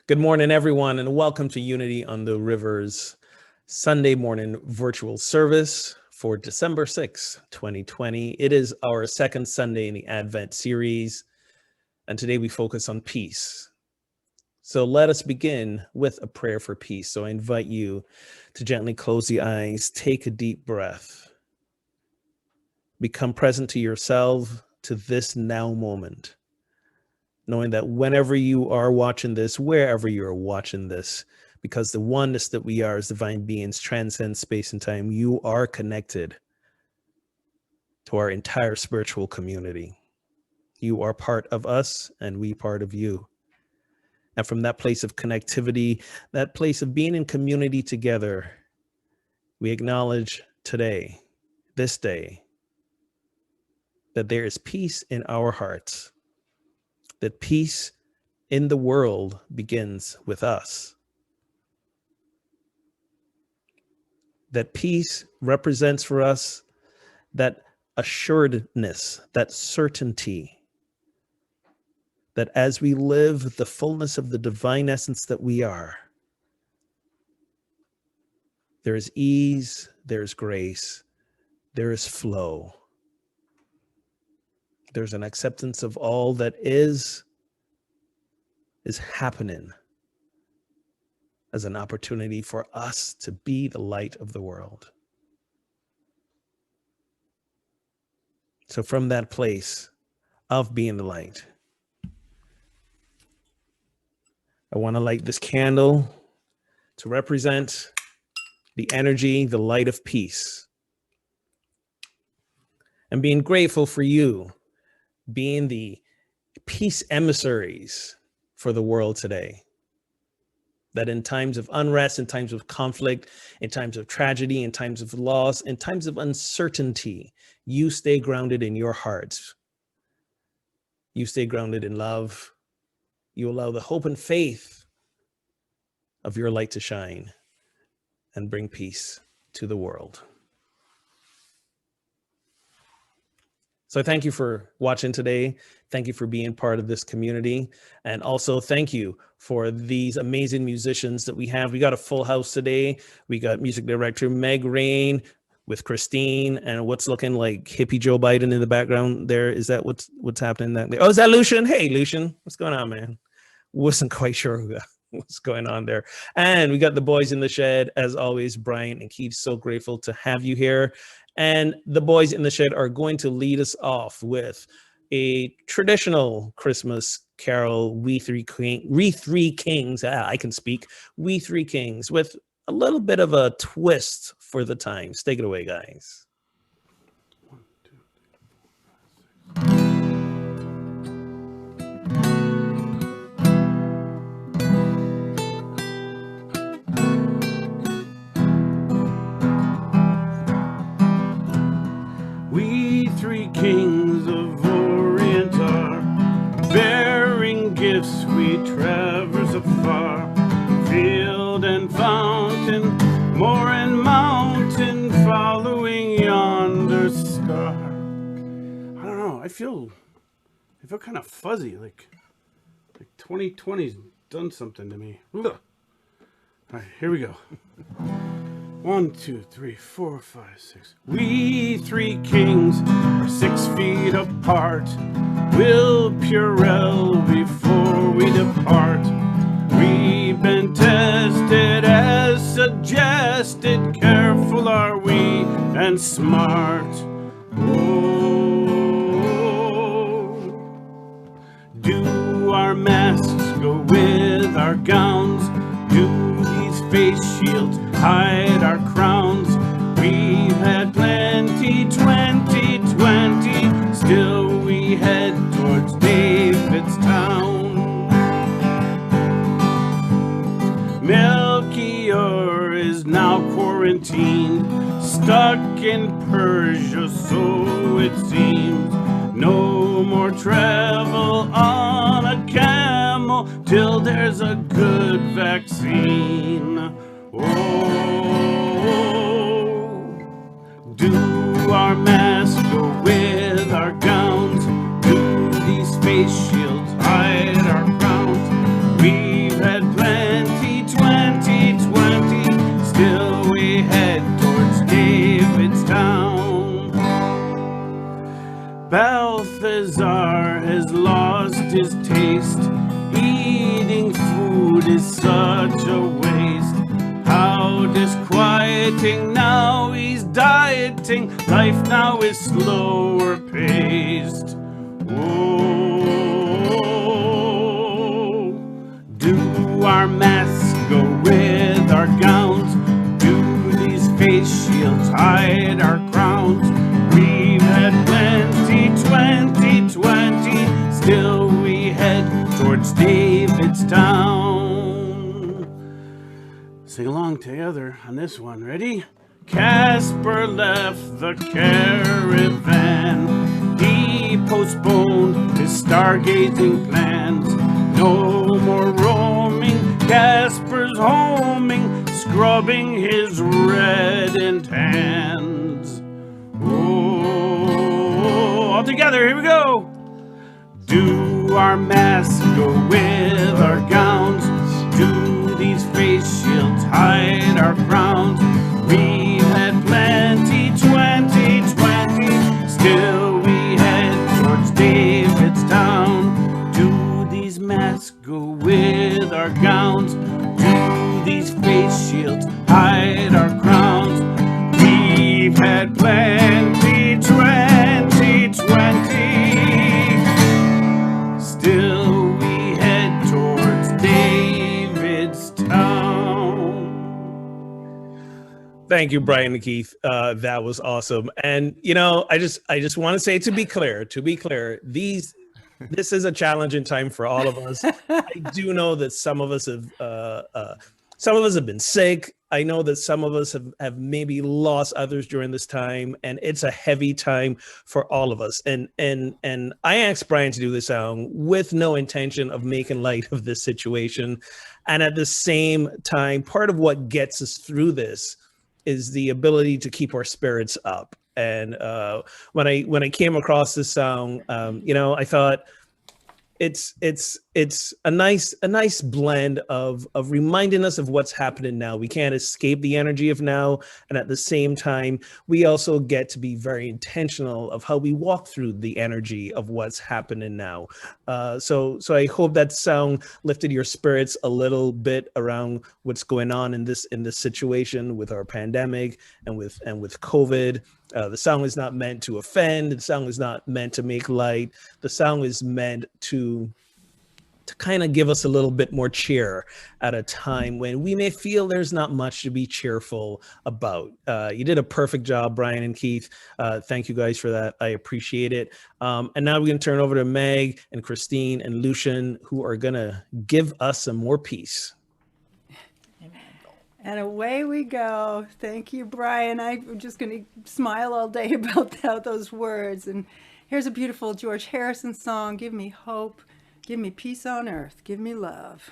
Good morning, everyone, and welcome to Unity on the Rivers Sunday morning virtual service for December 6, 2020. It is our second Sunday in the Advent series, and today we focus on peace. So let us begin with a prayer for peace. So I invite you to gently close the eyes, take a deep breath, become present to yourself, to this now moment, knowing that whenever you are watching this, wherever you're watching this, because the oneness that we are as divine beings transcends space and time, you are connected to our entire spiritual community. You are part of us and we part of you. And from that place of connectivity, that place of being in community together, we acknowledge today, this day, that there is peace in our hearts, that peace in the world begins with us. That peace represents for us that assuredness, that certainty, that as we live the fullness of the divine essence that we are, there is ease, there is grace, there is flow. There's an acceptance of all that is happening as an opportunity for us to be the light of the world. So from that place of being the light, I want to light this candle to represent the energy, the light of peace. And being grateful for you, being the peace emissaries for the world today. That in times of unrest, in times of conflict, in times of tragedy, in times of loss, in times of uncertainty, you stay grounded in your hearts. You stay grounded in love. You allow the hope and faith of your light to shine and bring peace to the world. So thank you for watching today. Thank you for being part of this community. And also thank you for these amazing musicians that we have. We got a full house today. We got music director Meg Rain with Christine and what's looking like hippie Joe Biden in the background there. Is that what's happening there? Oh, is that Lucian? Hey, Lucian, what's going on, man? Wasn't quite sure what's going on there. And we got the boys in the shed, as always, Brian and Keith. So grateful to have you here. And the boys in the shed are going to lead us off with a traditional Christmas carol, We Three Kings. I can speak. We Three Kings, with a little bit of a twist for the times. Take it away, guys. 1, 2, 3, 4, 5, 6. We three kings of Orient are, bearing gifts we traverse afar, field and fountain, moor and mountain, following yonder star. I don't know, I feel kind of fuzzy, like 2020's done something to me. Ooh. All right, here we go. 1, 2, 3, 4, 5, 6. We three kings are 6 feet apart. We'll Purell before we depart. We've been tested as suggested. Careful are we and smart. Oh, do our masks go with our gowns? Do these face shields hide our crowns? We've had plenty 2020, still we head towards David's town. Melchior is now quarantined, stuck in Persia, so it seems. No more travel on a camel till there's a good vaccine. Oh, do our masks go with our gowns? Do these face shields hide our crowns? We've had Now we head towards David's town. Balthazar has lost his taste. Eating food is such a waste. How disquieting, now he's dieting. Life now is slower paced. Oh, do our masks go with our gowns? Do these face shields hide our crowns? We've had plenty 2020, still we head towards David's town. Sing along together on this one. Ready? Casper left the caravan. He postponed his stargazing plans. No more roaming, Casper's homing, scrubbing his reddened hands. Oh, all together, here we go. Do our masks go with our gowns? Do these face shields hide our crowns? We've had plenty 2020, still we head towards David's town. Do these masks go with our gowns? Do these face shields hide our crowns? We've had plenty 2020, still we head towards David's town. Thank you, Brian and Keith. That was awesome. And you know, I just want to say, to be clear, this is a challenging time for all of us. I do know that some of us have been sick. I know that some of us have maybe lost others during this time, and it's a heavy time for all of us. And I asked Brian to do this song with no intention of making light of this situation. And at the same time, part of what gets us through this is the ability to keep our spirits up. And when I came across this song, I thought it's a nice blend of reminding us of what's happening now. We can't escape the energy of now, and at the same time, we also get to be very intentional of how we walk through the energy of what's happening now. So I hope that song lifted your spirits a little bit around what's going on in this situation with our pandemic and with COVID. The song is not meant to offend. The song is not meant to make light. The song is meant to kind of give us a little bit more cheer at a time when we may feel there's not much to be cheerful about. You did a perfect job, Brian and Keith. Thank you guys for that. I appreciate it. And now we're going to turn over to Meg and Christine and Lucian, who are going to give us some more peace. And away we go. Thank you, Brian. I'm just going to smile all day about those words. And here's a beautiful George Harrison song, Give Me Hope, Give Me Peace on Earth, Give Me Love.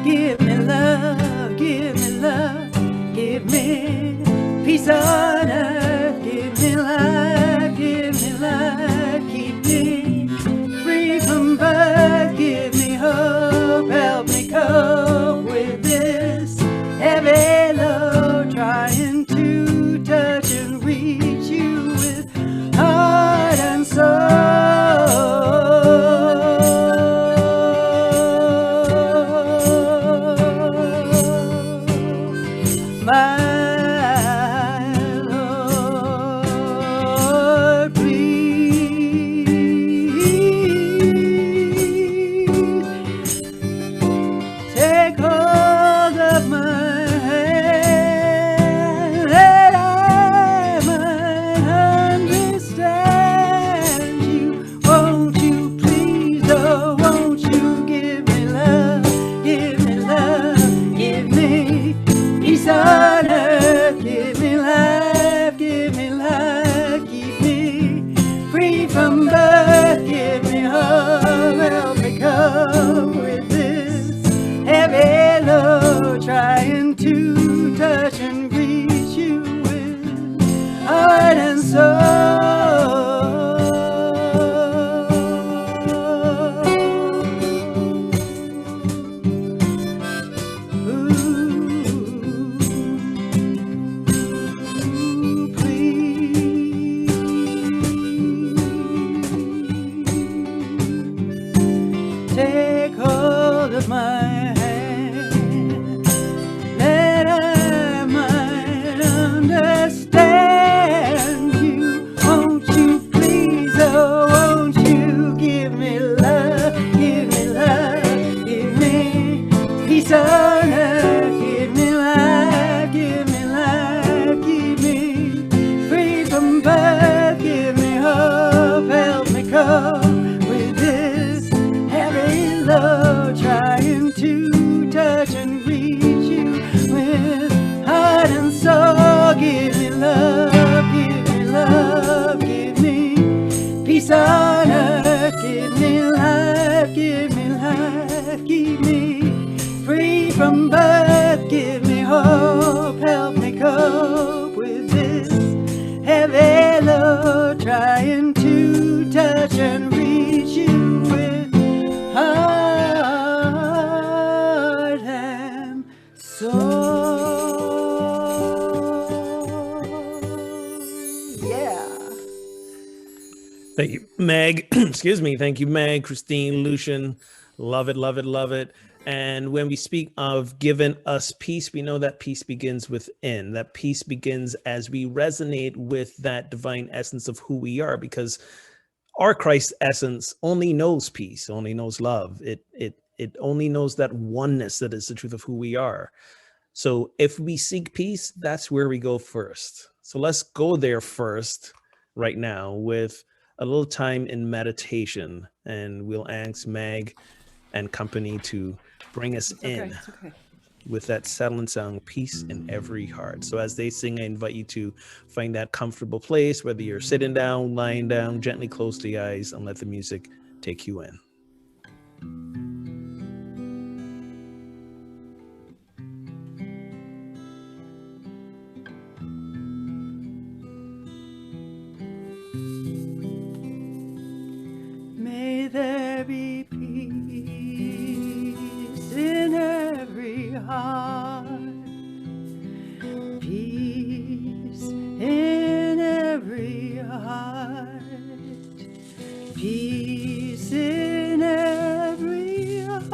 Give me love, give me peace on earth, give me from birth. Give me hope, help me cope with this heavy load, trying to touch and reach you with heart and soul. Take hold of my hand, that I might understand you. Won't you please, oh, won't you give me love, give me love, give me peace on earth, give me life, give me life, keep me free from birth, give me hope, help me cope with this heavy load, trying to touch and reach you with heart and soul. Give me love, give me love, give me peace on earth, give me life, give me life, keep me free from birth, give me hope, help me cope with this heavy load, trying to touch and reach you with heart and soul. Yeah. Thank you, Meg. Excuse me. Thank you, Meg, Christine, Lucian. Love it, love it, love it. And when we speak of giving us peace, we know that peace begins within. That peace begins as we resonate with that divine essence of who we are, because our Christ essence only knows peace, only knows love. It only knows that oneness that is the truth of who we are. So if we seek peace, that's where we go first. So let's go there first right now with a little time in meditation, and we'll ask Meg and company to bring us in It's okay. with that settling sound, peace in every heart. So as they sing, I invite you to find that comfortable place, whether you're sitting down, lying down, gently close the eyes and let the music take you in. May there be peace in every heart, peace in every heart, peace in every heart.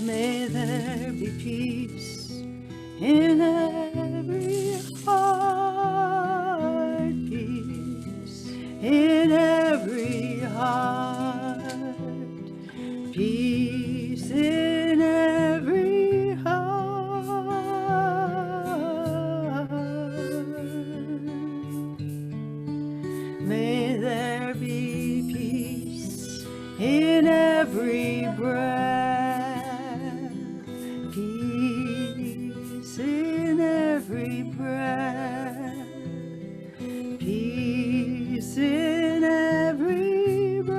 May there be peace in every heart, peace in every heart, peace in every heart. May there be peace in every breath, peace in every breath, peace in every breath,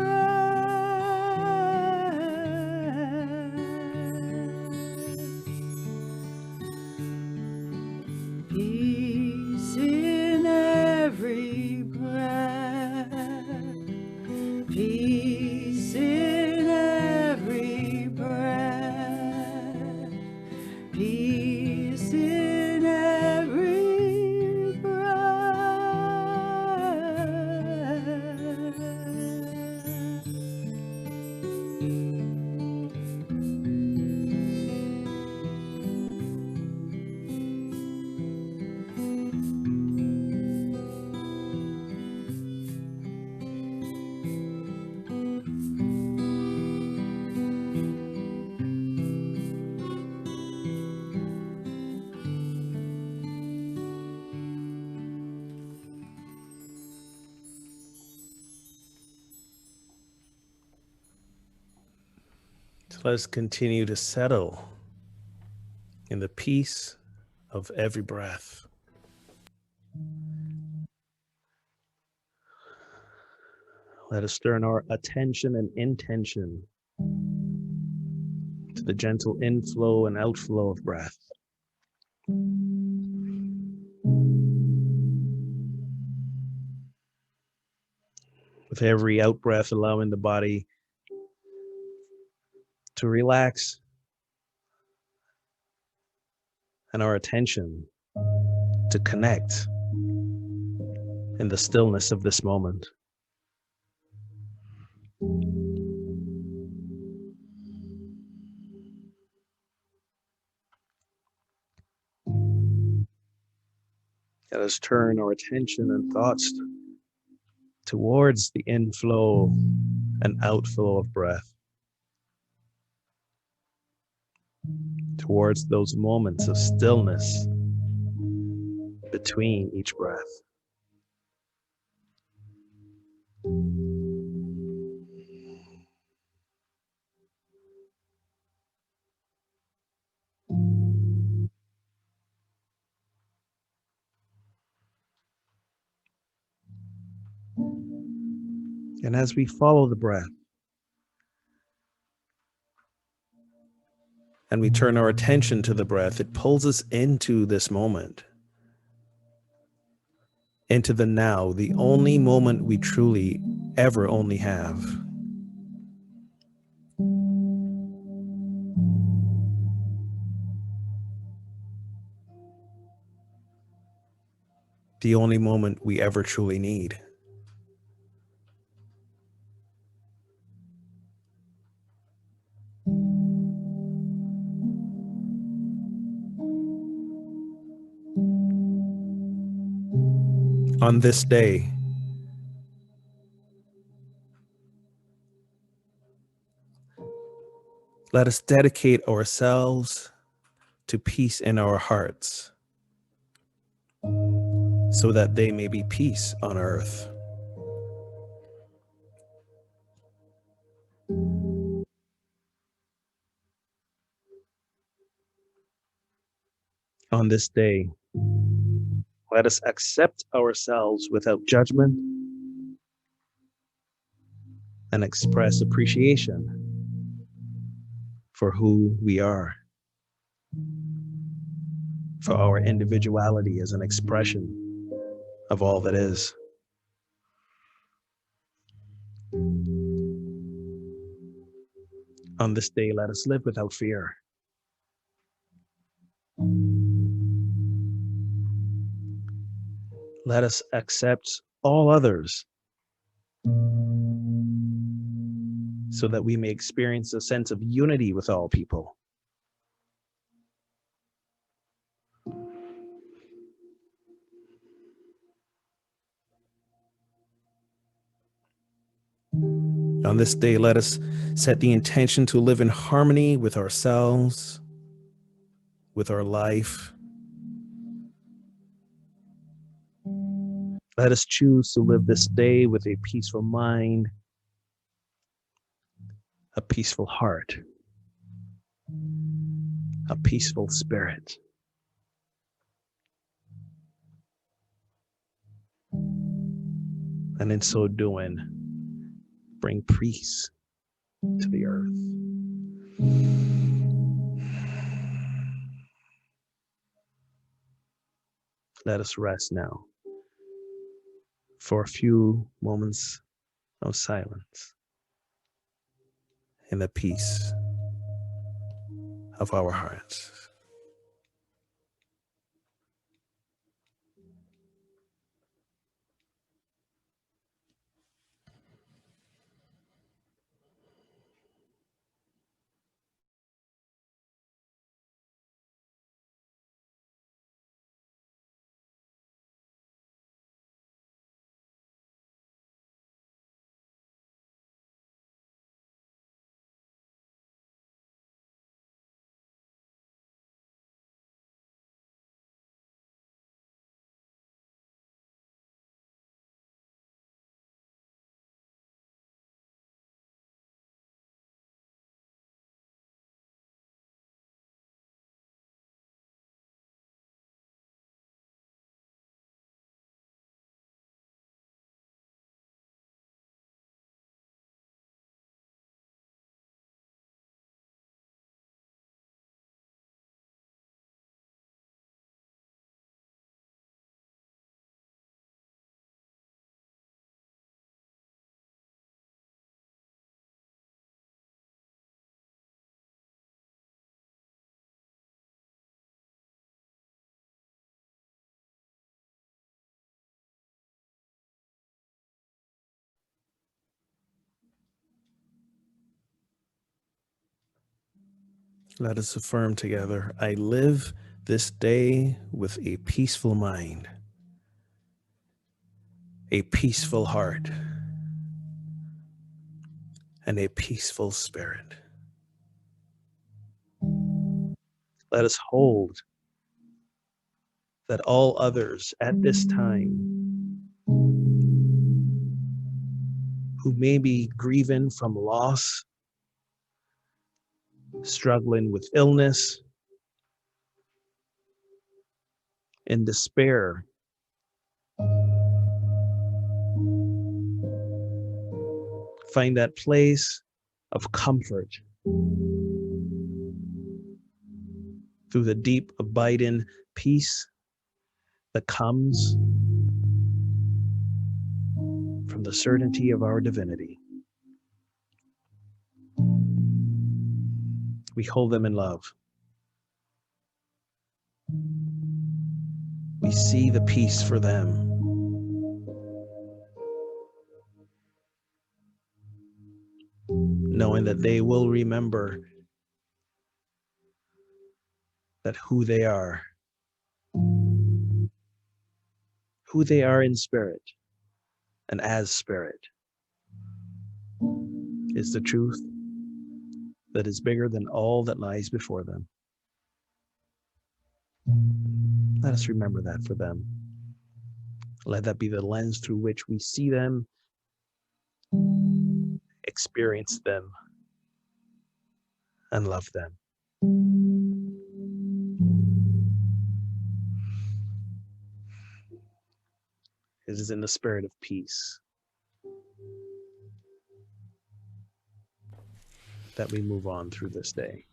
peace in every breath, peace in every breath, peace in every So let's continue to settle in the peace of every breath. Let us turn our attention and intention to the gentle inflow and outflow of breath. With every out breath, allowing the body to relax and our attention to connect in the stillness of this moment. Let us turn our attention and thoughts towards the inflow and outflow of breath, towards those moments of stillness between each breath. And as we follow the breath and we turn our attention to the breath, it pulls us into this moment, into the now, the only moment we truly ever only have. The only moment we ever truly need. On this day, let us dedicate ourselves to peace in our hearts, so that they may be peace on earth. On this day, let us accept ourselves without judgment and express appreciation for who we are, for our individuality as an expression of all that is. On this day, let us live without fear. Let us accept all others so that we may experience a sense of unity with all people. On this day, let us set the intention to live in harmony with ourselves, with our life. Let us choose to live this day with a peaceful mind, a peaceful heart, a peaceful spirit. And in so doing, bring peace to the earth. Let us rest now for a few moments of silence in the peace of our hearts. Let us affirm together, I live this day with a peaceful mind, a peaceful heart, and a peaceful spirit. Let us hold that all others at this time who may be grieving from loss, struggling with illness, in despair, find that place of comfort through the deep, abiding peace that comes from the certainty of our divinity. We hold them in love. We see the peace for them. Knowing that they will remember that who they are in spirit and as spirit is the truth that is bigger than all that lies before them. Let us remember that for them. Let that be the lens through which we see them, experience them, and love them. It is in the spirit of peace that we move on through this day.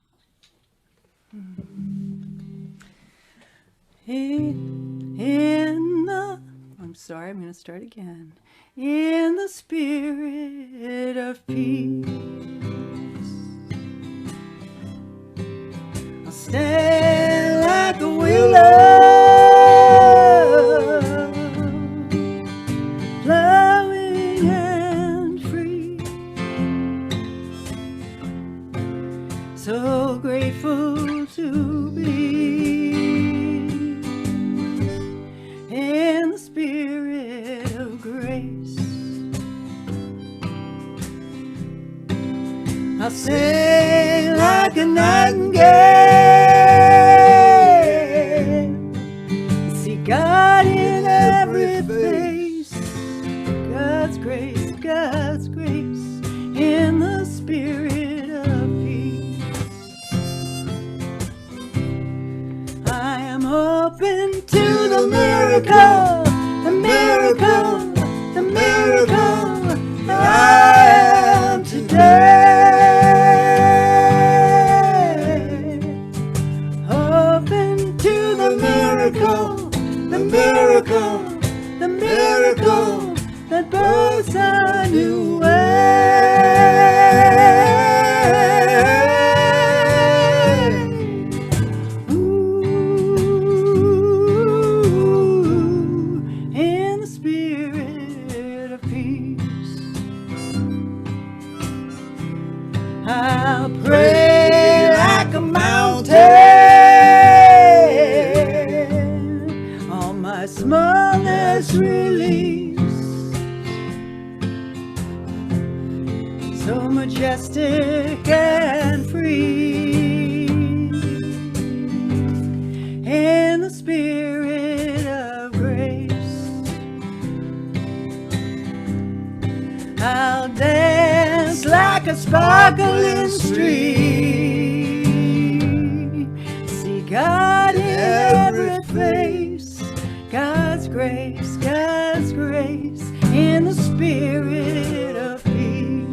I'm sorry, I'm going to start again. In the spirit of peace, I'll stand like a willow, flowing and free. So grateful to be in the spirit of grace. I'll sing like a nightingale, see God in every face. God's grace, God's grace, in the spirit of peace. I am open to the miracle, the miracle, the miracle that I am today. Open to the miracle, the miracle, the miracle that births a new in the spirit of peace. I'll pray like a mountain, all my smallness release, so majestic and free, in the spirit of grace. I'll dance like a sparkling stream, see God in every face. God's grace, God's grace, in the spirit of peace.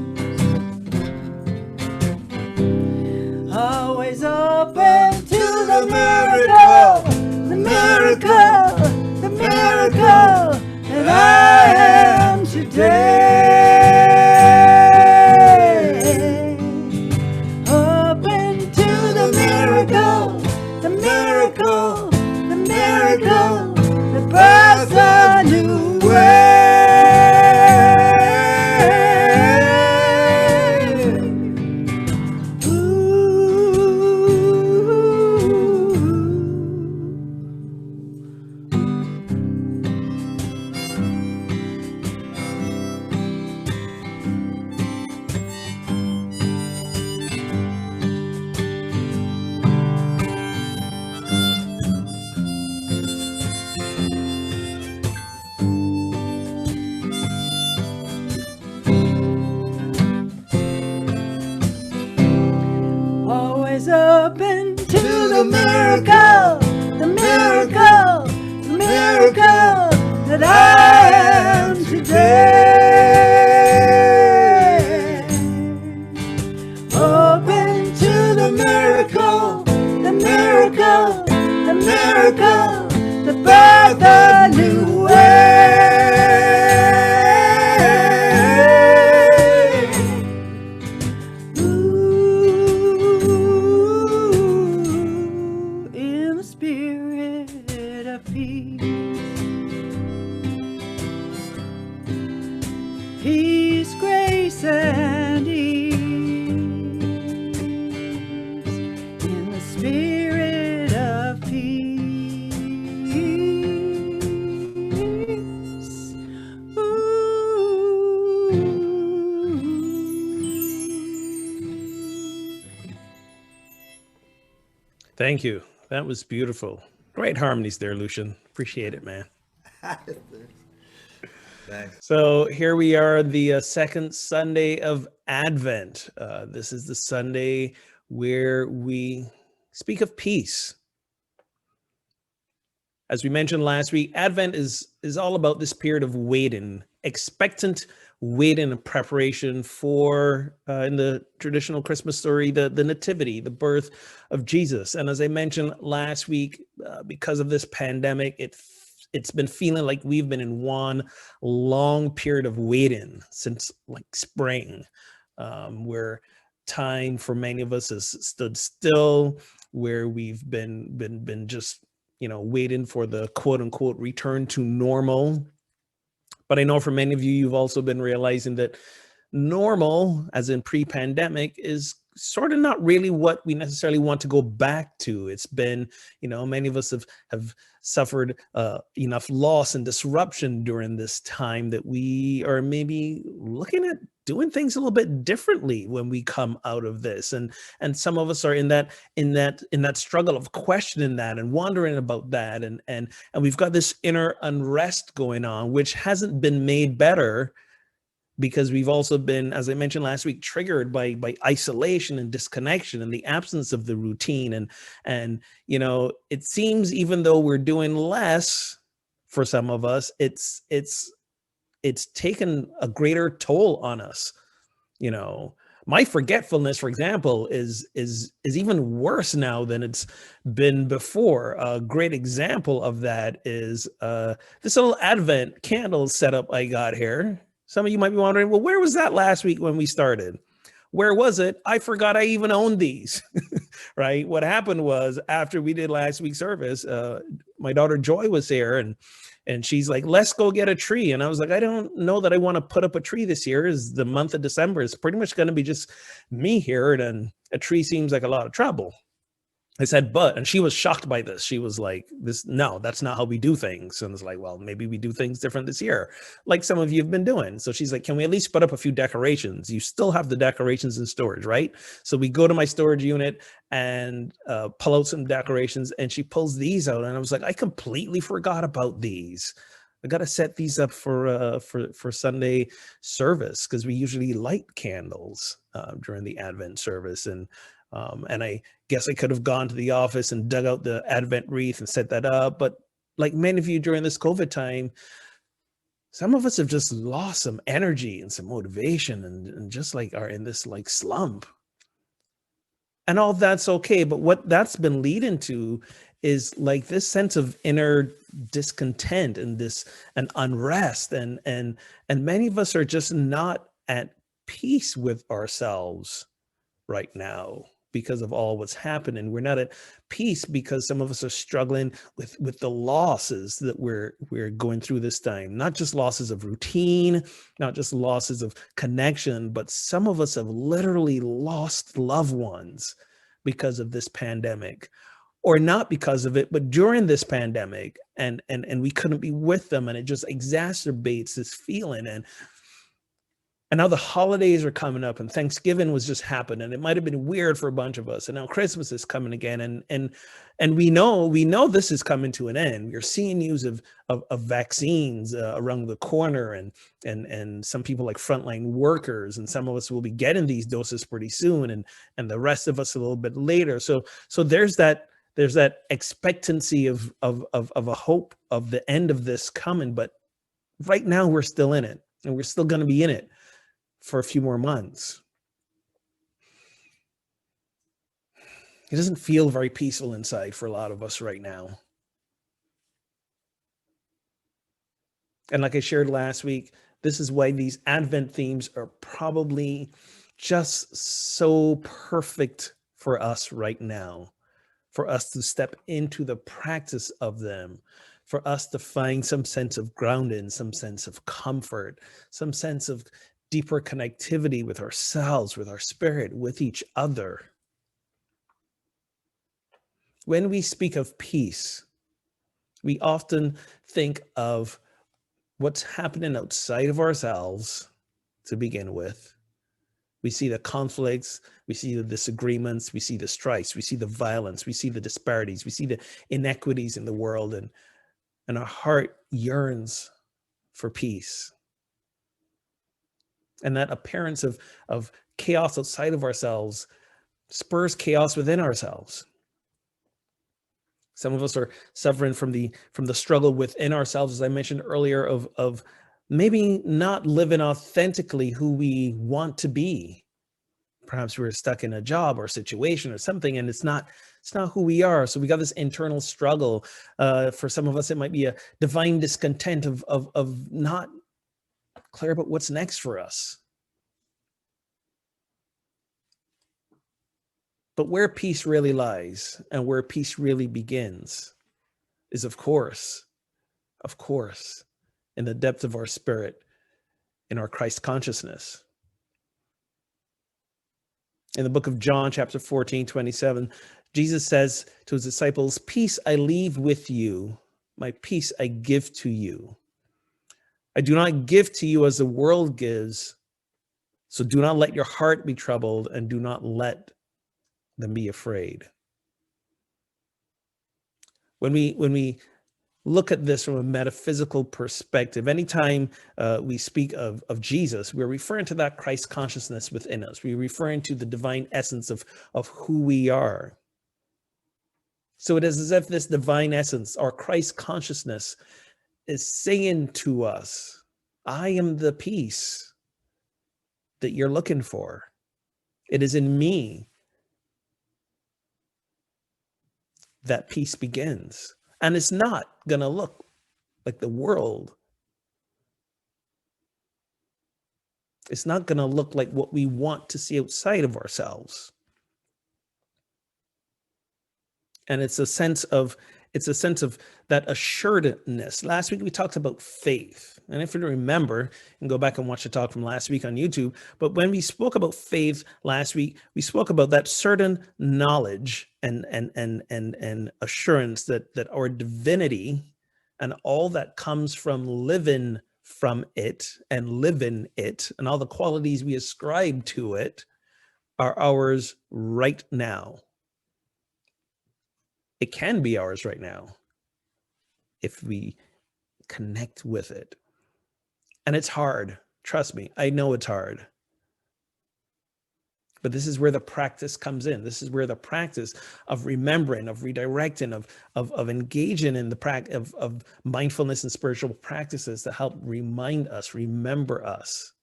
Always open to the miracle, the miracle, the miracle that I am today. Open to the miracle, the miracle, the miracle that births a new way. Ooh, the new way. Ooh, in the spirit of peace. Peace, grace, and ease. In the spirit of peace. Ooh. Thank you. That was beautiful. Great harmonies there, Lucian. Appreciate it, man. Thanks. So here we are, the second Sunday of Advent. This is the Sunday where we speak of peace. As we mentioned last week, Advent is all about this period of waiting, expectant waiting and preparation for, in the traditional Christmas story, the nativity, the birth of Jesus. And as I mentioned last week, because of this pandemic, it's been feeling like we've been in one long period of waiting since like spring, where time for many of us has stood still, where we've been just waiting for the quote unquote return to normal. But I know for many of you, you've also been realizing that normal, as in pre-pandemic, is sort of not really what we necessarily want to go back to. It's been, many of us have suffered enough loss and disruption during this time that we are maybe looking at doing things a little bit differently when we come out of this. And some of us are in that struggle of questioning that and wondering about that. And we've got this inner unrest going on, which hasn't been made better because we've also been, as I mentioned last week, triggered by isolation and disconnection and the absence of the routine. And it seems even though we're doing less for some of us, it's taken a greater toll on us. My forgetfulness, for example, is even worse now than it's been before. A great example of that is this little Advent candle setup I got here. Some of you might be wondering, well, where was that last week when we started? Where was it? I forgot I even owned these, right? What happened was after we did last week's service, my daughter Joy was here and she's like, let's go get a tree. And I was like, I don't know that I want to put up a tree this year. Is the month of December. It's pretty much going to be just me here. And a tree seems like a lot of trouble. I said, and she was shocked by this. She was like, no, that's not how we do things. And it's like, well, maybe we do things different this year, like some of you have been doing. So she's like, can we at least put up a few decorations? You still have the decorations in storage, right? So we go to my storage unit and pull out some decorations, and she pulls these out. And I was like, I completely forgot about these. I got to set these up for Sunday service because we usually light candles during the Advent service. And I guess I could have gone to the office and dug out the Advent wreath and set that up. But like many of you during this COVID time, some of us have just lost some energy and some motivation and just like are in this like slump. And all that's okay. But what that's been leading to is like this sense of inner discontent and unrest. And many of us are just not at peace with ourselves right now because of all what's happening. We're not at peace because some of us are struggling with the losses that we're going through this time. Not just losses of routine, not just losses of connection, but some of us have literally lost loved ones because of this pandemic, or not because of it, but during this pandemic, and we couldn't be with them, and it just exacerbates this feeling. And now the holidays are coming up, and Thanksgiving was just happened, and it might have been weird for a bunch of us. And now Christmas is coming again, and we know this is coming to an end. We're seeing news of vaccines around the corner, and some people like frontline workers, and some of us will be getting these doses pretty soon, and the rest of us a little bit later. So there's that expectancy of a hope of the end of this coming, but right now we're still in it, and we're still going to be in it for a few more months. It doesn't feel very peaceful inside for a lot of us right now. And like I shared last week, this is why these Advent themes are probably just so perfect for us right now, for us to step into the practice of them, for us to find some sense of grounding, some sense of comfort, some sense of deeper connectivity with ourselves, with our spirit, with each other. When we speak of peace, we often think of what's happening outside of ourselves to begin with. We see the conflicts, we see the disagreements, we see the strikes, we see the violence, we see the disparities, we see the inequities in the world, and our heart yearns for peace. And that appearance of chaos outside of ourselves spurs chaos within ourselves. Some of us are suffering from the struggle within ourselves, as I mentioned earlier, of maybe not living authentically who we want to be. Perhaps we're stuck in a job or situation or something, and it's not who we are. So we got this internal struggle. For some of us, it might be a divine discontent of not clear about what's next for us. But where peace really lies and where peace really begins is, of course, in the depth of our spirit, in our Christ consciousness. In the book of John, chapter 14, 27, Jesus says to his disciples, "Peace I leave with you, my peace I give to you. I do not give to you as the world gives, so do not let your heart be troubled and do not let them be afraid." When we look at this from a metaphysical perspective, anytime we speak of Jesus, we're referring to that Christ consciousness within us. We're referring to the divine essence of who we are. So it is as if this divine essence, our Christ consciousness, is saying to us, I am the peace that you're looking for. It is in me that peace begins. And it's not going to look like the world. It's not going to look like what we want to see outside of ourselves. And it's a sense of that assuredness. Last week we talked about faith. And if you remember, you can go back and watch the talk from last week on YouTube. But when we spoke about faith last week, we spoke about that certain knowledge and assurance that our divinity and all that comes from living from it and live in it and all the qualities we ascribe to it are ours right now. It can be ours right now if we connect with it. And it's hard. Trust me, I know it's hard. But this is where the practice comes in. This is where the practice of remembering, of redirecting, of engaging in the practice of mindfulness and spiritual practices to help remind us, remember us.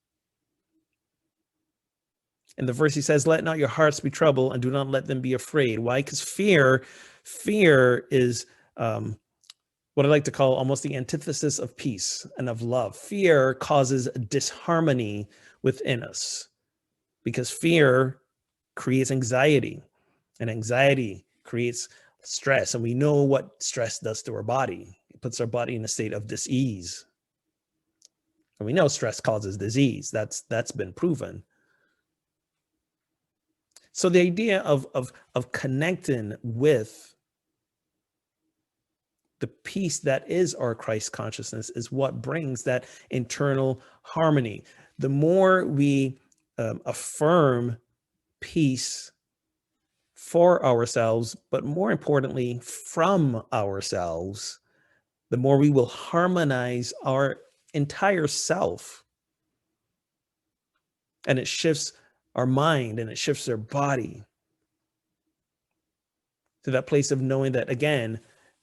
In the verse he says, "Let not your hearts be troubled and do not let them be afraid." Why? Because fear is what I like to call almost the antithesis of peace and of love. Fear causes disharmony within us because fear creates anxiety, and anxiety creates stress. And we know what stress does to our body. It puts our body in a state of dis-ease. And we know stress causes disease. That's been proven. So the idea of connecting with the peace that is our Christ consciousness is what brings that internal harmony. The more we affirm peace for ourselves, but more importantly, from ourselves, the more we will harmonize our entire self. And it shifts our mind and it shifts our body to that place of knowing that, again,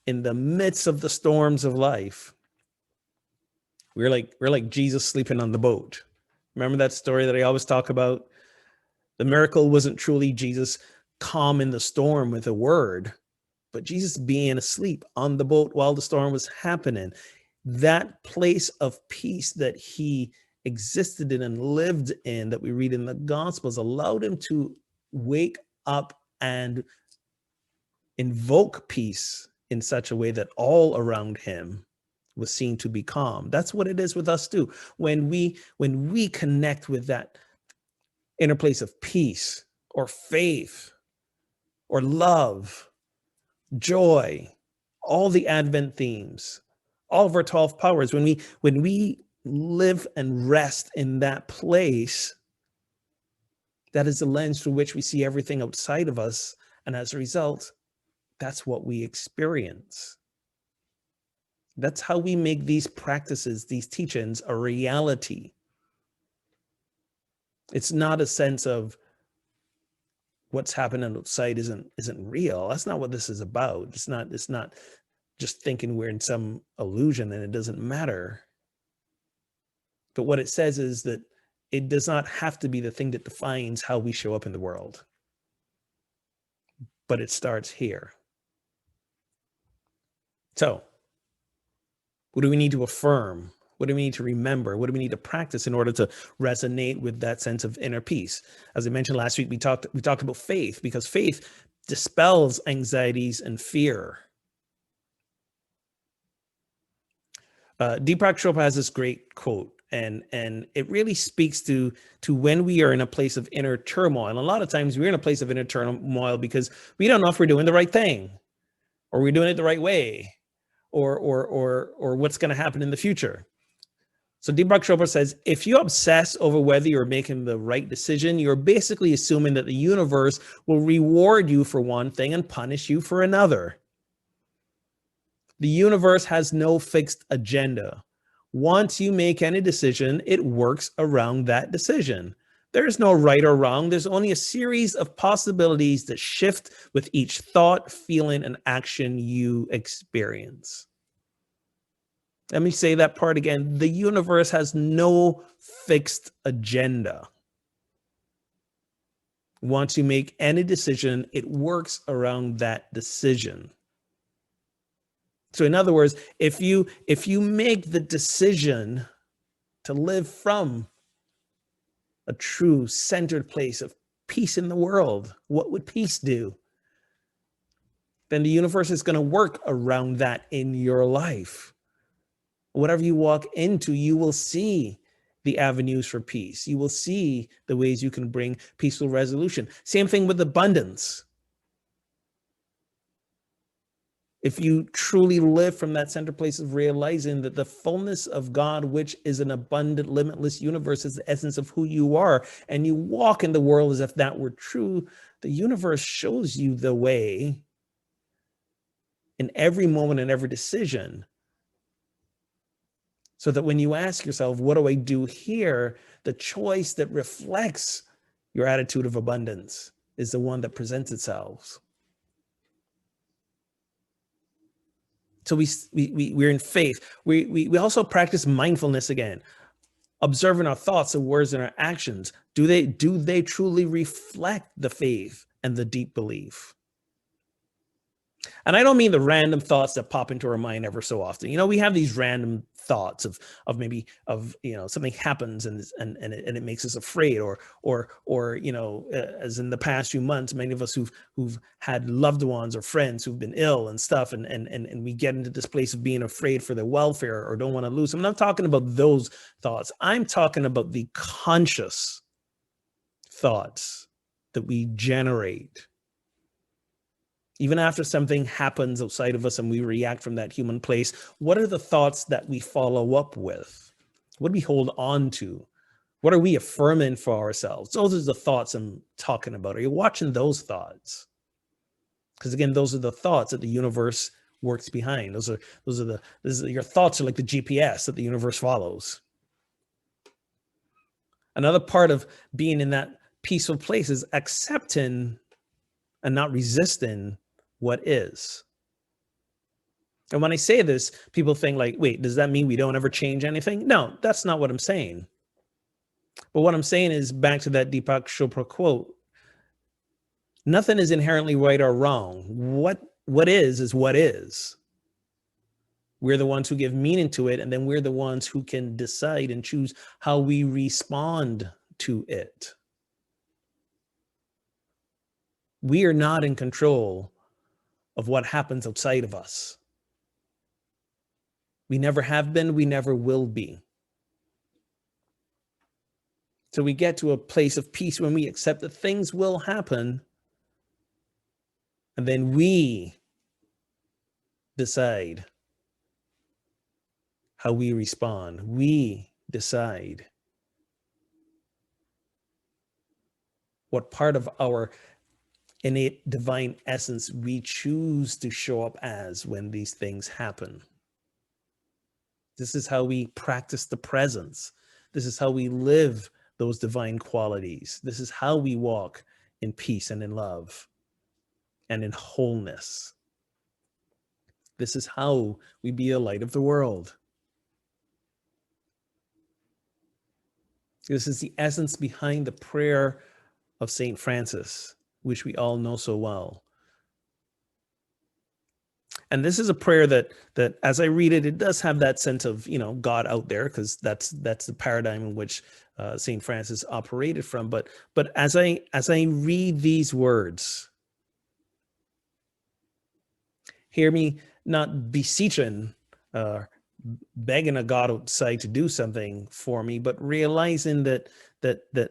in the midst of the storms of life, we're like Jesus sleeping on the boat. Remember that story that I always talk about? The miracle wasn't truly Jesus calming the storm with a word, but Jesus being asleep on the boat while the storm was happening. that place of peace that he existed in and lived in, that we read in the Gospels, allowed him to wake up and invoke peace in such a way that all around him was seen to be calm. That's what it is with us too. When we connect with that inner place of peace or faith or love, joy, all the Advent themes, all of our 12 powers, when we live and rest in that place, that is the lens through which we see everything outside of us. And as a result, that's what we experience. That's how we make these practices, these teachings, a reality. It's not a sense of what's happening outside isn't real. That's not what this is about. It's not just thinking we're in some illusion and it doesn't matter. But what it says is that it does not have to be the thing that defines how we show up in the world. But it starts here. So, what do we need to affirm? What do we need to remember? What do we need to practice in order to resonate with that sense of inner peace? As I mentioned last week, we talked about faith, because faith dispels anxieties and fear. Deepak Chopra has this great quote, and it really speaks to when we are in a place of inner turmoil. And a lot of times we're in a place of inner turmoil because we don't know if we're doing the right thing, or we're doing it the right way, or what's going to happen in the future. So Deepak Chopra says, if you obsess over whether you're making the right decision, you're basically assuming that the universe will reward you for one thing and punish you for another. The universe has no fixed agenda. Once you make any decision, it works around that decision. There's no right or wrong. There's only a series of possibilities that shift with each thought, feeling, and action you experience. Let me say that part again. The universe has no fixed agenda. Once you make any decision, it works around that decision. So in other words, if you make the decision to live from a true centered place of peace in the world, what would peace do? Then the universe is going to work around that in your life. Whatever you walk into, you will see the avenues for peace. You will see the ways you can bring peaceful resolution. Same thing with abundance. If you truly live from that center place of realizing that the fullness of God, which is an abundant, limitless universe, is the essence of who you are, and you walk in the world as if that were true, the universe shows you the way in every moment and every decision. So that when you ask yourself, what do I do here? The choice that reflects your attitude of abundance is the one that presents itself. So we're in faith. We also practice mindfulness again, observing our thoughts and words and our actions. Do they truly reflect the faith and the deep belief? And I don't mean the random thoughts that pop into our mind ever so often. You know, we have these random thoughts of maybe something happens and it makes us afraid, or as in the past few months, many of us who've had loved ones or friends who've been ill and stuff, and we get into this place of being afraid for their welfare or don't want to lose. I'm not talking about those thoughts. I'm talking about the conscious thoughts that we generate. Even after something happens outside of us and we react from that human place, what are the thoughts that we follow up with? What do we hold on to? What are we affirming for ourselves? Those are the thoughts I'm talking about. Are you watching those thoughts? Because again, those are the thoughts that the universe works behind. Your thoughts are like the GPS that the universe follows. Another part of being in that peaceful place is accepting and not resisting what is. And when I say this, people think like, wait, does that mean we don't ever change anything? No, that's not what I'm saying. But what I'm saying is, back to that Deepak Chopra quote, nothing is inherently right or wrong. What is what is. We're the ones who give meaning to it, and then we're the ones who can decide and choose how we respond to it. We are not in control of what happens outside of us. We never have been, we never will be. So we get to a place of peace when we accept that things will happen, and then we decide how we respond. We decide what part of our innate divine essence we choose to show up as when these things happen. This is how we practice the presence. This is how we live those divine qualities. This is how we walk in peace and in love and in wholeness. This is how we be a light of the world. This is the essence behind the prayer of St. Francis, which we all know so well. And this is a prayer that as I read it, it does have that sense of, God out there, because that's the paradigm in which St. Francis operated from. But as I read these words, hear me not beseeching, begging a God outside to do something for me, but realizing that the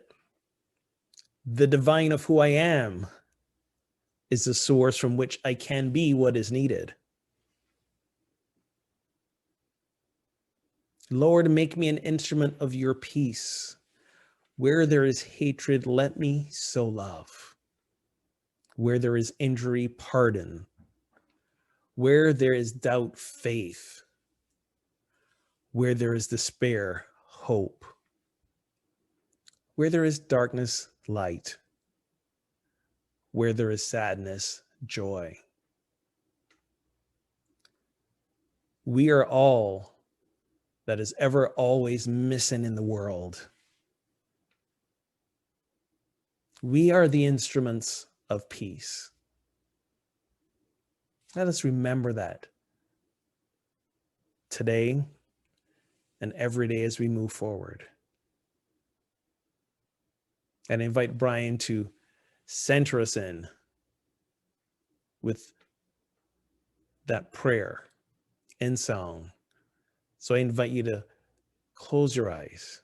divine of who I am is the source from which I can be what is needed. Lord, make me an instrument of your peace. Where there is hatred, let me sow love. Where there is injury, pardon. Where there is doubt, faith. Where there is despair, hope. Where there is darkness, light. Where there is sadness, joy. We are all that is ever always missing in the world. We are the instruments of peace. Let us remember that today and every day as we move forward. And I invite Brian to center us in with that prayer in song. So I invite you to close your eyes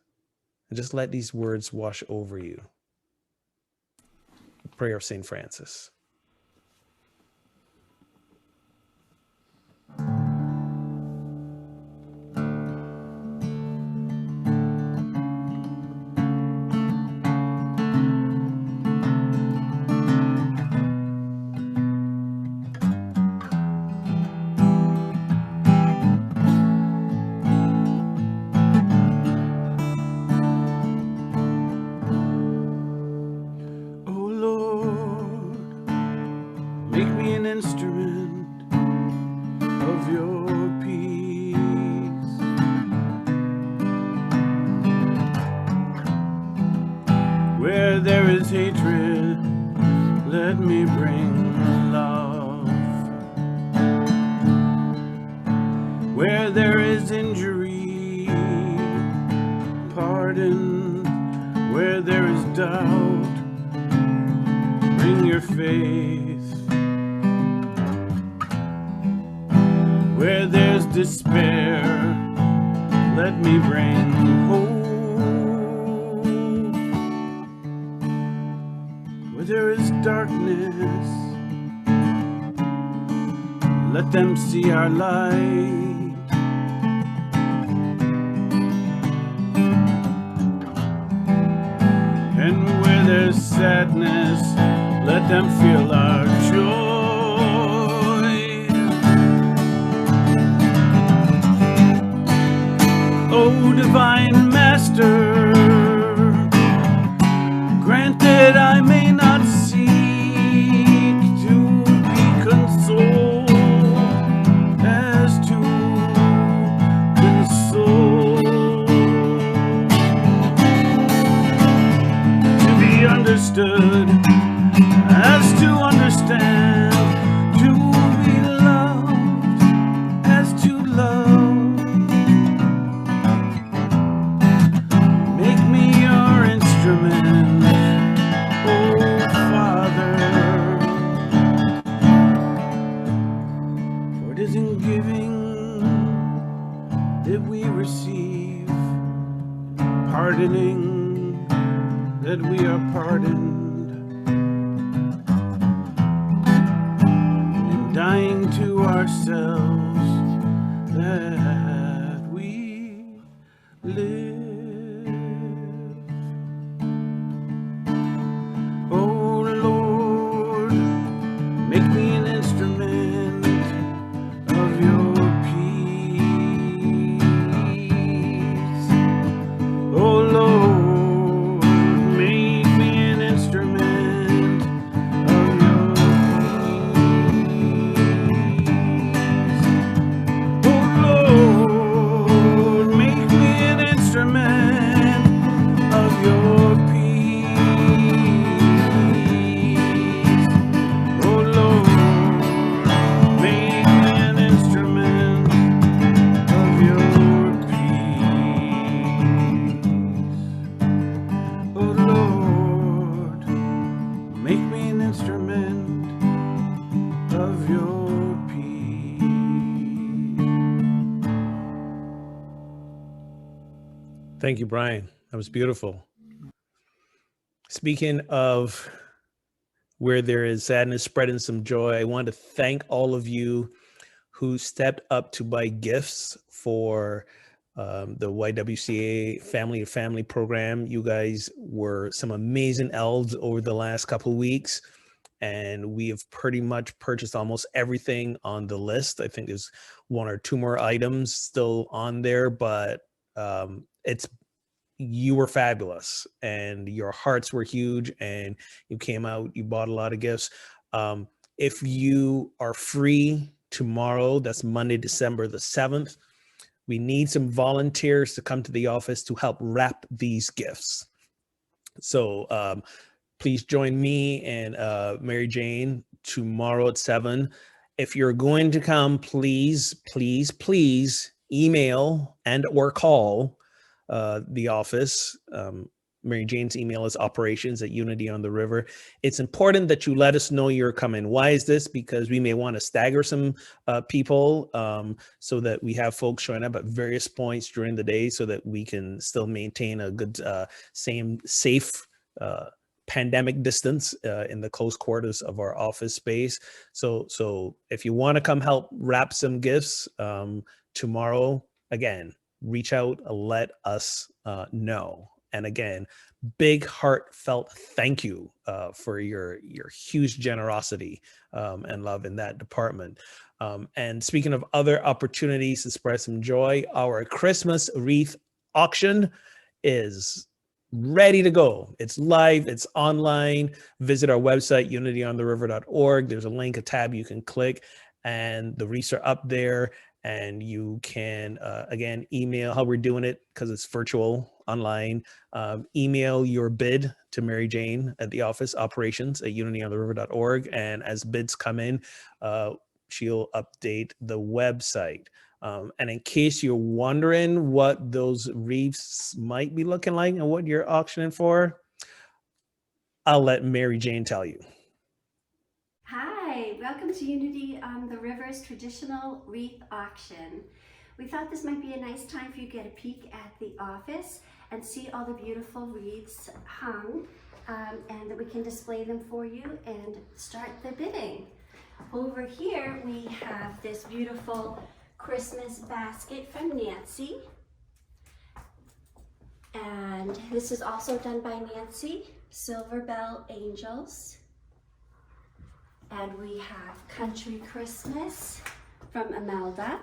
and just let these words wash over you. Prayer of St. Francis. Instrument of your peace. Where there is hatred, let me bring love. Where there is injury, pardon. Where there is doubt, bring your faith. Where there's despair, let me bring hope. Where there is darkness, let them see our light. And where there's sadness, let them feel our joy. O divine master, granted I may not seek to be consoled as to console, to be understood as to understand, to be loved as to love. pardoning, that we are pardoned, and dying to ourselves, that we live. Oh Lord, make me an instrument of your peace. Oh Lord, make me an instrument of your peace. Oh Lord, make me an instrument of your peace. Oh Lord, make me an instrument of your peace. Oh Lord, make me an instrument of your peace. Thank you, Brian. That was beautiful. Speaking of where there is sadness, spreading some joy, I want to thank all of you who stepped up to buy gifts for the YWCA Family to Family program. You guys were some amazing elves over the last couple of weeks, and we have pretty much purchased almost everything on the list. I think there's one or two more items still on there, but you were fabulous and your hearts were huge, and you came out, you bought a lot of gifts. If you are free tomorrow, that's Monday, December the 7th, we need some volunteers to come to the office to help wrap these gifts. So please join me and Mary Jane tomorrow at 7. If you're going to come, please email and or call the office. Mary Jane's email is operations@unityontheriver. It's important that you let us know you're coming. Why is this? Because we may want to stagger some people so that we have folks showing up at various points during the day so that we can still maintain a good, safe pandemic distance in the close quarters of our office space. So if you want to come help wrap some gifts tomorrow, again, reach out, let us know. And again, big heartfelt thank you for your huge generosity and love in that department. And speaking of other opportunities to spread some joy, our Christmas wreath auction is ready to go. It's live, it's online. Visit our website, unityontheriver.org. There's a link, a tab you can click, and the wreaths are up there. And you can, again, email how we're doing it because it's virtual online. Email your bid to Mary Jane at the office, operations@unityontheriver.org. And as bids come in, she'll update the website. And in case you're wondering what those wreaths might be looking like and what you're auctioning for, I'll let Mary Jane tell you. Hi, welcome to Unity on the River's traditional wreath auction. We thought this might be a nice time for you to get a peek at the office and see all the beautiful wreaths hung, and that we can display them for you and start the bidding. Over here we have this beautiful Christmas basket from Nancy, and this is also done by Nancy, Silver Bell Angels. And we have Country Christmas from Imelda.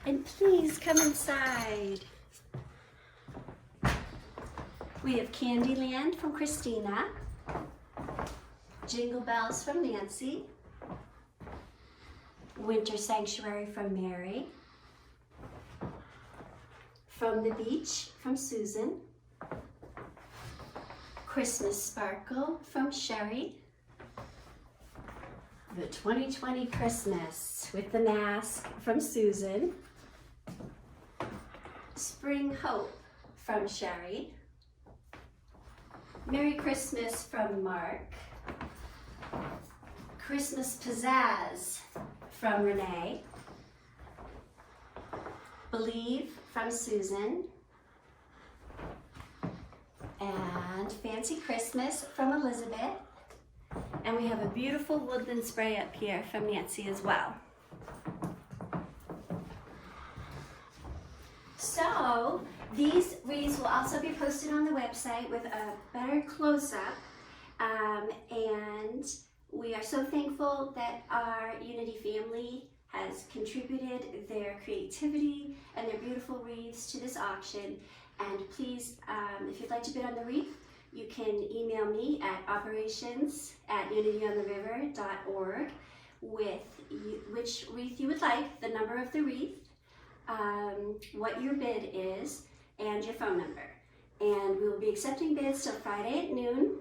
And please come inside. We have Candyland from Christina. Jingle Bells from Nancy. Winter Sanctuary from Mary. From the Beach from Susan. Christmas Sparkle from Sherry. The 2020 Christmas with the mask from Susan. Spring Hope from Sherry. Merry Christmas from Mark. Christmas Pizzazz from Renee. Believe from Susan, and Fancy Christmas from Elizabeth. And we have a beautiful woodland spray up here from Nancy as well. So these wreaths will also be posted on the website with a better close-up. And we are so thankful that our Unity family has contributed their creativity and their beautiful wreaths to this auction. And please, if you'd like to bid on the wreath, you can email me at operations@unityontheriver.org with which wreath you would like, the number of the wreath, what your bid is, and your phone number. And we will be accepting bids till Friday at noon,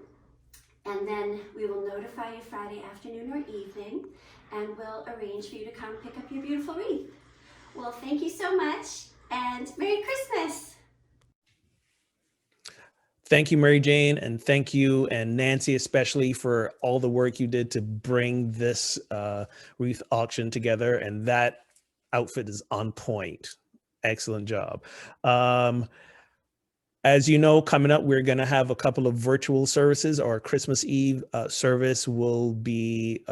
and then we will notify you Friday afternoon or evening, and we'll arrange for you to come pick up your beautiful wreath. Well, thank you so much, and Merry Christmas! Thank you, Mary Jane, and thank you, and Nancy especially, for all the work you did to bring this wreath auction together. And that outfit is on point. Excellent job. As you know, coming up, we're going to have a couple of virtual services. Our Christmas Eve service will be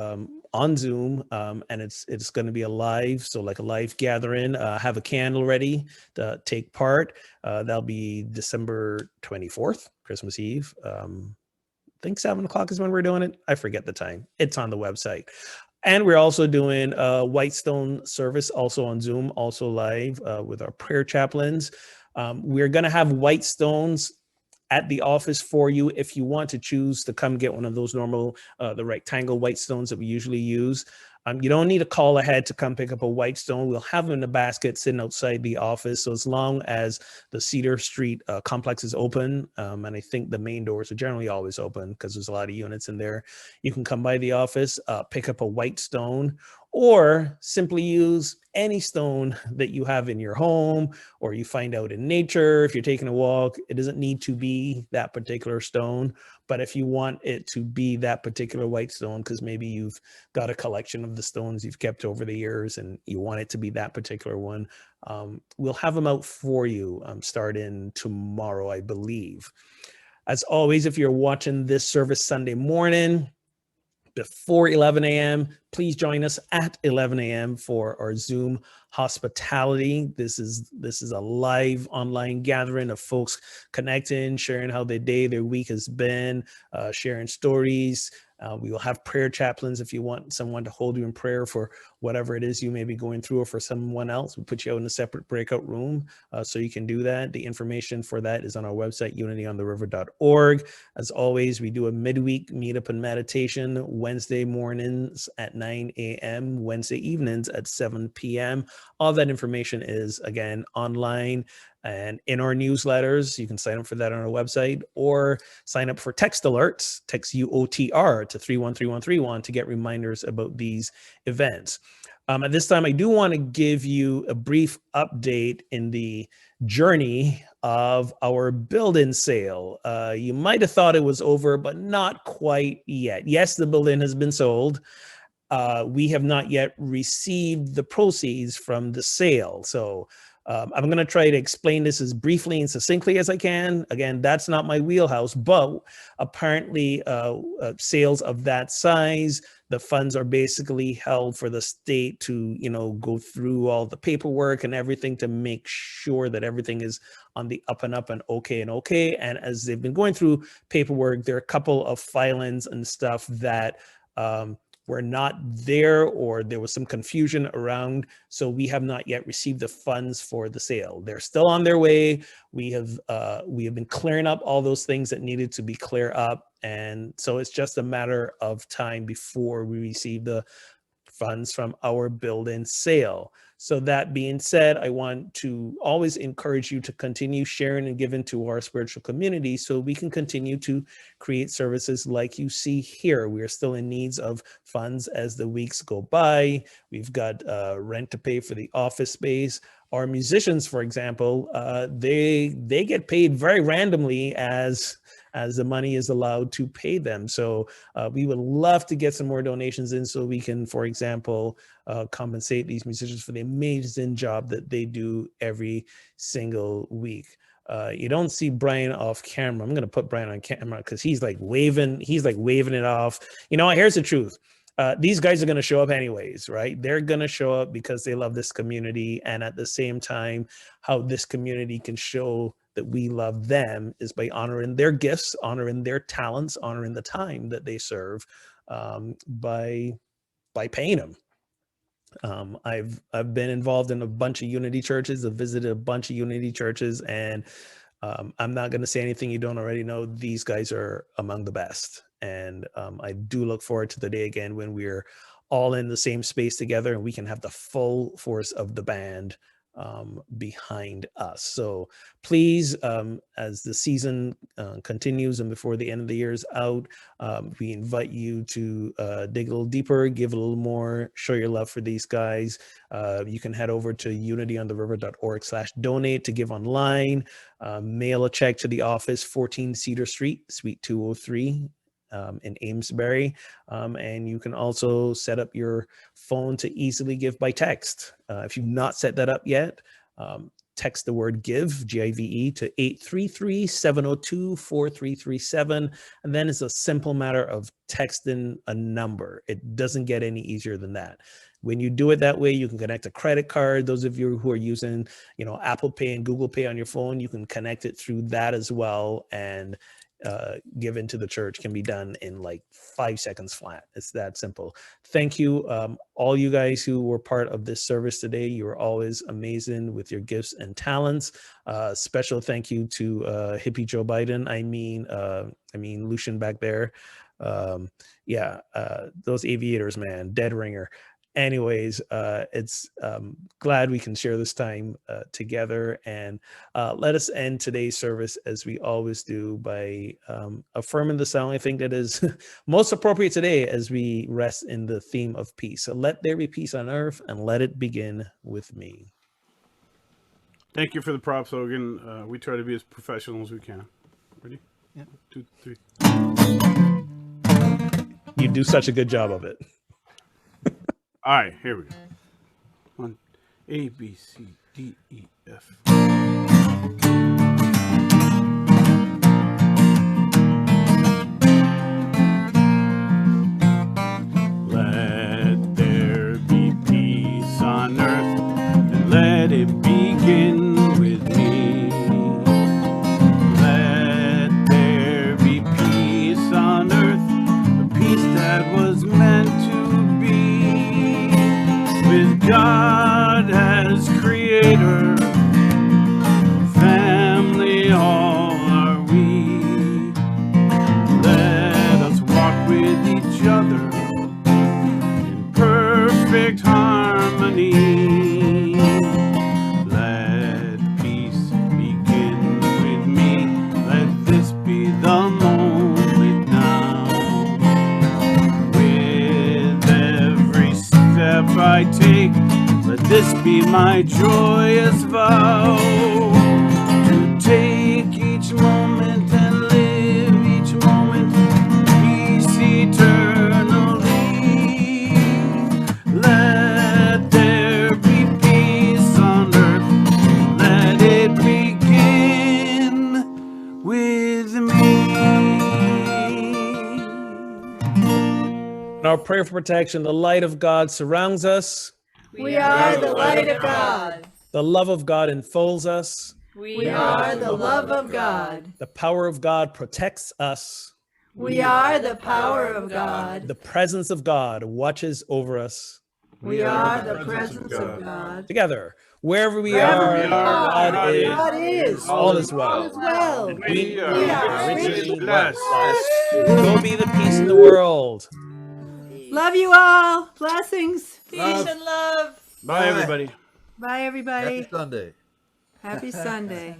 on Zoom, and it's going to be a live, so like a live gathering. Have a candle ready to take part. That'll be December 24th, Christmas Eve. I think 7 o'clock is when we're doing it. I forget the time. It's on the website. And we're also doing a Whitestone service, also on Zoom, also live with our prayer chaplains. We're going to have white stones at the office for you if you want to choose to come get one of those normal, the rectangle white stones that we usually use. You don't need to call ahead to come pick up a white stone. We'll have them in a basket sitting outside the office. So as long as the Cedar Street complex is open, and I think the main doors are generally always open because there's a lot of units in there, you can come by the office, pick up a white stone, or simply use any stone that you have in your home or you find out in nature. If you're taking a walk, it doesn't need to be that particular stone. But if you want it to be that particular white stone, because maybe you've got a collection of the stones you've kept over the years and you want it to be that particular one, we'll have them out for you starting tomorrow, I believe. As always, if you're watching this service Sunday morning, before 11 a.m., please join us at 11 a.m. for our Zoom hospitality. This is a live online gathering of folks connecting, sharing how their day, their week has been, sharing stories. We will have prayer chaplains if you want someone to hold you in prayer for whatever it is you may be going through, or for someone else. We put you out in a separate breakout room so you can do that. The information for that is on our website, unityontheriver.org. As always, we do a midweek meetup and meditation Wednesday mornings at 9 a.m., Wednesday evenings at 7 p.m. All that information is, again, online and in our newsletters. You can sign up for that on our website, or sign up for text alerts, text UOTR to 313131 to get reminders about these events. At this time, I do want to give you a brief update in the journey of our build-in sale. You might have thought it was over, but not quite yet. Yes, the build-in has been sold. We have not yet received the proceeds from the sale. So I'm going to try to explain this as briefly and succinctly as I can. Again, that's not my wheelhouse, but apparently sales of that size, the funds are basically held for the state to, go through all the paperwork and everything to make sure that everything is on the up and up and okay. And as they've been going through paperwork, there are a couple of filings and stuff that were not there, or there was some confusion around. So we have not yet received the funds for the sale. They're still on their way. We have been clearing up all those things that needed to be cleared up. And so it's just a matter of time before we receive the funds from our build-in sale. So that being said, I want to always encourage you to continue sharing and giving to our spiritual community so we can continue to create services like you see here. We are still in needs of funds as the weeks go by. We've got rent to pay for the office space. Our musicians, for example, they get paid very randomly as as the money is allowed to pay them. So we would love to get some more donations in so we can, for example, compensate these musicians for the amazing job that they do every single week. You don't see Brian off camera. I'm going to put Brian on camera because he's like waving it off. You know, here's the truth. These guys are going to show up anyways, right? They're going to show up because they love this community. And at the same time, how this community can show that we love them is by honoring their gifts, honoring their talents, honoring the time that they serve, by paying them. I've been involved in a bunch of Unity churches. I've visited a bunch of Unity churches, and I'm not going to say anything you don't already know. These guys are among the best, and I do look forward to the day again when we're all in the same space together and we can have the full force of the band behind us. So please, as the season continues and before the end of the year is out, we invite you to dig a little deeper, give a little more, show your love for these guys. You can head over to unityontheriver.org/donate to give online, mail a check to the office, 14 Cedar Street, Suite 203. In Amesbury, and you can also set up your phone to easily give by text. If you've not set that up yet, text the word give, G-I-V-E, to 833-702-4337, and then it's a simple matter of texting a number. It doesn't get any easier than that. When you do it that way, you can connect a credit card. Those of you who are using, Apple Pay and Google Pay on your phone, you can connect it through that as well, and give into the church can be done in like 5 seconds flat. It's that simple. Thank you, all you guys who were part of this service today. You were always amazing with your gifts and talents. Special thank you to hippie Joe Biden. I mean Lucian back there. Those aviators, man, dead ringer. Anyways, it's glad we can share this time together, and let us end today's service as we always do by affirming the song I think that is most appropriate today as we rest in the theme of peace. So let there be peace on earth, and let it begin with me. Thank you for the props, Hogan. We try to be as professional as we can. Ready? Yeah. 2, 3. You do such a good job of it. All right, here we go. 1, A, B, C, D, E, F. Let there be peace on earth, and let it begin with me. Let there be peace on earth, a peace that was meant to with God as creator, family all are we. Let us walk with each other in perfect harmony. Let peace begin with me. Let this be the moment now. With every step I take, let this be my joyous vow, to take each moment and live each moment peace eternally. Let there be peace on earth, let it begin with me. In our prayer for protection, the light of God surrounds us. We are the light of God. The love of God enfolds us. We are the love of God. The power of God protects us. We are the power of God. The presence of God watches over us. We are the presence of God. Together, wherever we Wherever are, we are, God God is. is. All is well. All is well. We are are richly richly blessed. Go be the peace in the world. Love you all. Blessings. Peace and love. Bye, everybody. Bye, everybody. Happy Sunday. Happy Sunday.